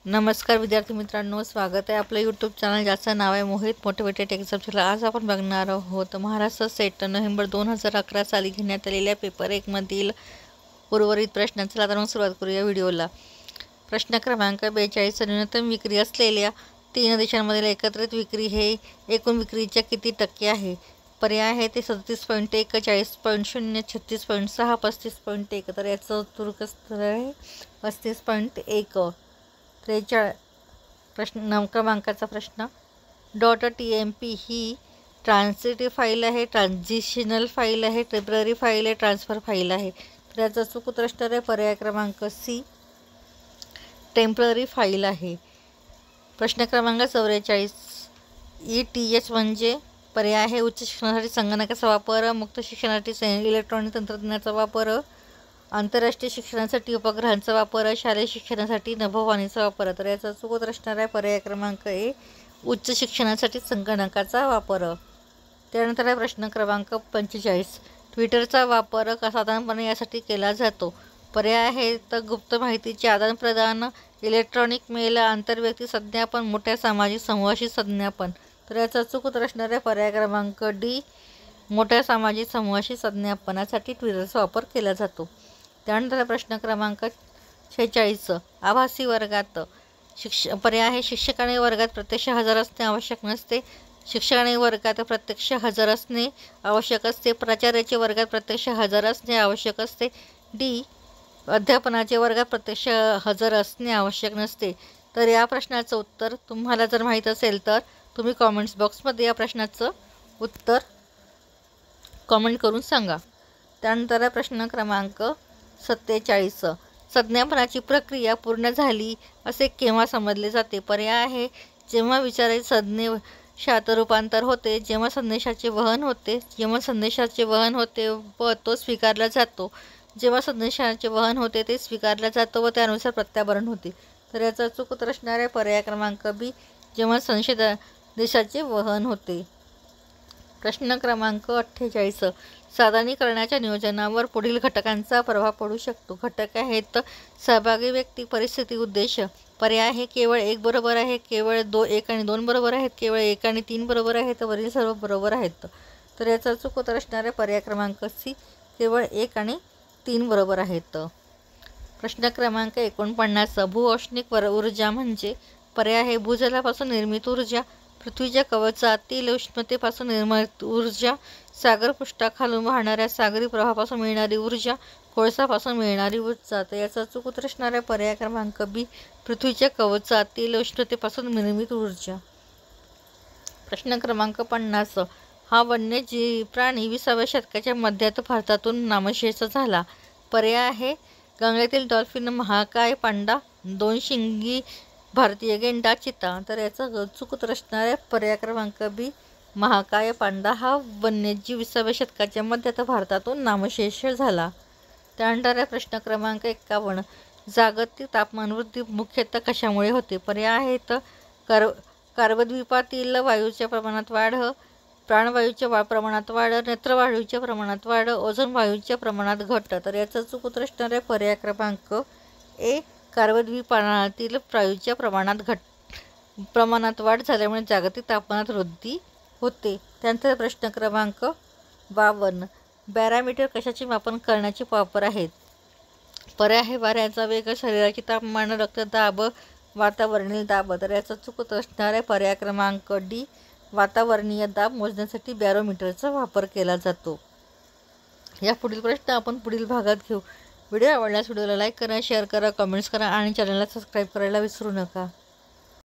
नमस्कार विद्यार्थी मित्रांनो, स्वागत आहे आपलं यूट्यूब चॅनल ज्याचं नाव आहे मोहित मोटिवेटेड एक्झाम चॅनल। आज आपण बघणार आहोत महाराष्ट्र सेट नोव्हेंबर 2011 साली घेण्यात आलेल्या पेपर 1 मधील उर्वरित प्रश्नांची आता सुरुवात करूया व्हिडिओला। प्रश्न क्रमांक 42, न्यूनतम विक्री असलेल्या 3 देशांमधील एकत्रित विक्री हे एकूण विक्रीच्या किती टक्के आहे? पर्याय आहे ते 37.1, 40.0, 36.6, 35.1। तर याचं उत्तर आहे 35.1। 43 क्रमांकाचा प्रश्न, .tmp ही ट्रान्झिटिव्ह फाईल आहे, ट्रान्झिशनल फाईल आहे, टेम्पररी फाईल आहे, ट्रान्सफर फाईल आहे? तर याचा चूक उत्तर आहे पर्याय क्रमांक सी, टेम्पररी फाईल आहे। प्रश्न क्रमांक 44, ETH म्हणजे? पर्याय आहे उच्च शिक्षणासाठी संगणकाचा वापर, मुक्त शिक्षणासाठी इलेक्ट्रॉनिक तंत्रज्ञानाचा वापर, आंतरराष्ट्रीय शिक्षणासाठी उपग्रहांचा वापर, शालेय शिक्षणासाठी नभोवाणीचा वापर? तर याचा चूक उत्तर असणार आहे पर्याय क्रमांक ए, उच्च शिक्षणासाठी संगणकाचा वापर। त्यानंतर आहे प्रश्न क्रमांक 45, ट्विटरचा वापर साधारणपणे यासाठी केला जातो? पर्याय आहे तर गुप्त माहितीचे आदानप्रदान, इलेक्ट्रॉनिक मेल, आंतरव्यक्ती संज्ञापन, मोठ्या सामाजिक समूहाशी संज्ञापन? तर याचा चूक उत्तर असणार आहे पर्याय क्रमांक डी, मोठ्या सामाजिक समूहाशी संज्ञापनासाठी ट्विटरचा वापर केला जातो। त्यानंतर प्रश्न क्रमांक 46, आभासी वर्गात पर्याय आहे शिक्षकाने वर्गात प्रत्यक्ष हजर असणे आवश्यक नसते, शिक्षकाने वर्गात प्रत्यक्ष हजर असणे आवश्यक असते, प्राचार्याचे वर्गात प्रत्यक्ष हजर असणे आवश्यक असते, डी अध्यापनाचे वर्गात प्रत्यक्ष हजर असणे आवश्यक नसते? तर या प्रश्नाचं उत्तर तुम्हाला जर माहीत असेल तर तुम्ही कॉमेंट्स बॉक्समध्ये या प्रश्नाचं उत्तर कॉमेंट करून सांगा। त्यानंतर प्रश्न क्रमांक 47, संज्ञापनाची प्रक्रिया पूर्ण झाली असे केव्हा समजले जाते? पर्याय आहे जेव्हा विचाराचे संदेशात रूपांतर होते, जेव्हा संदेशाचे वहन होते, जेव्हा संदेशाचे वहन होते व तो स्वीकारला जातो, जेव्हा संदेशाचे वहन होते ते स्वीकारला जातो व त्यानुसार प्रत्याभरण होते? तर याचा चूक उत्तर असणार आहे पर्याय क्रमांक बी, जेव्हा संदेशाचे वहन होते। प्रश्न क्रमांक 48, सादरीकरणाच्या नियोजनावर पुढील घटकांचा प्रभाव पडू शकतो? घटक आहेत सहभागी व्यक्ती, परिस्थिती, उद्देश? पर्याय आहे केवळ 1 बरोबर आहे, केवळ 1 आणि 2 बरोबर आहेत, केवळ 1 आणि 3 बरोबर आहेत, वरील सर्व बरोबर आहेत? तर याचा चूक उत्तर असणार आहे पर्याय क्रमांक सी, केवळ 1 आणि 3 बरोबर आहेत। प्रश्न क्रमांक 49, भूऔष्णिक ऊर्जा म्हणजे? पर्याय आहे भूजलापासून निर्मित ऊर्जा, पृथ्वीच्या कवचातील उष्णतेपासून निर्मित ऊर्जा, सागरपृष्ठाखालून वाहणाऱ्या सागरी प्रवाहापासून मिळणारी ऊर्जा, कोळसापासून मिळणारी ऊर्जा? तर याचा चूक उत्तर असणार आहे पर्याय क्रमांक बी, पृथ्वीच्या कवचातील उष्णतेपासून निर्मित ऊर्जा। प्रश्न क्रमांक 50, हा वन्यजीव प्राणी 20व्या शतकाच्या मध्यात भारतातून नामशेष झाला? पर्याय आहे गंगेतील डॉल्फिन, महाकाय पांडा, 2 शिंगी भारतीय गेंडा, चिता? तर याचा चूक उत्तर असणार आहे पर्याय क्रमांक बी, महाकाय पांडा हा वन्यजीव 20व्या शतकाच्या मध्यात भारतातून नामशेष झाला। त्यानंतर आहे प्रश्न क्रमांक 51, जागतिक तापमानवृद्धी मुख्यतः कशामुळे होते? पर्याय आहेत कार्बद्वीपातील वायूच्या प्रमाणात वाढ, प्राणवायूच्या प्रमाणात वाढ, नेत्रवायूच्या प्रमाणात वाढ, ओझोन वायूच्या प्रमाणात घट? तर याचा चूक उत्तर असणार आहे पर्याय क्रमांक ए, कार्बद्वीपातील वायूच्या प्रमाणात वाढ झाल्यामुळे जागतिक तापमानात वृद्धी होते। त्यानंतर प्रश्न क्रमांक 52, बॅरोमीटर कशाचे मापन करण्याचे वापर आहेत? पर्याय आहे वाऱ्याचा वेग, शरीराचे तापमान, रक्तदाब, वातावरणीय दाब? तर याचा चूक उत्तर असणार आहे पर्याय क्रमांक डी, वातावरणीय दाब मोजण्यासाठी बॅरोमीटरचा वापर केला जातो। या पुढील प्रश्न आपण पुढील भागात घेऊ। व्हिडिओ आवडल्यास व्हिडिओला लाईक करा, शेअर करा, कमेंट्स करा आणि चॅनलला सबस्क्राईब करायला विसरू नका।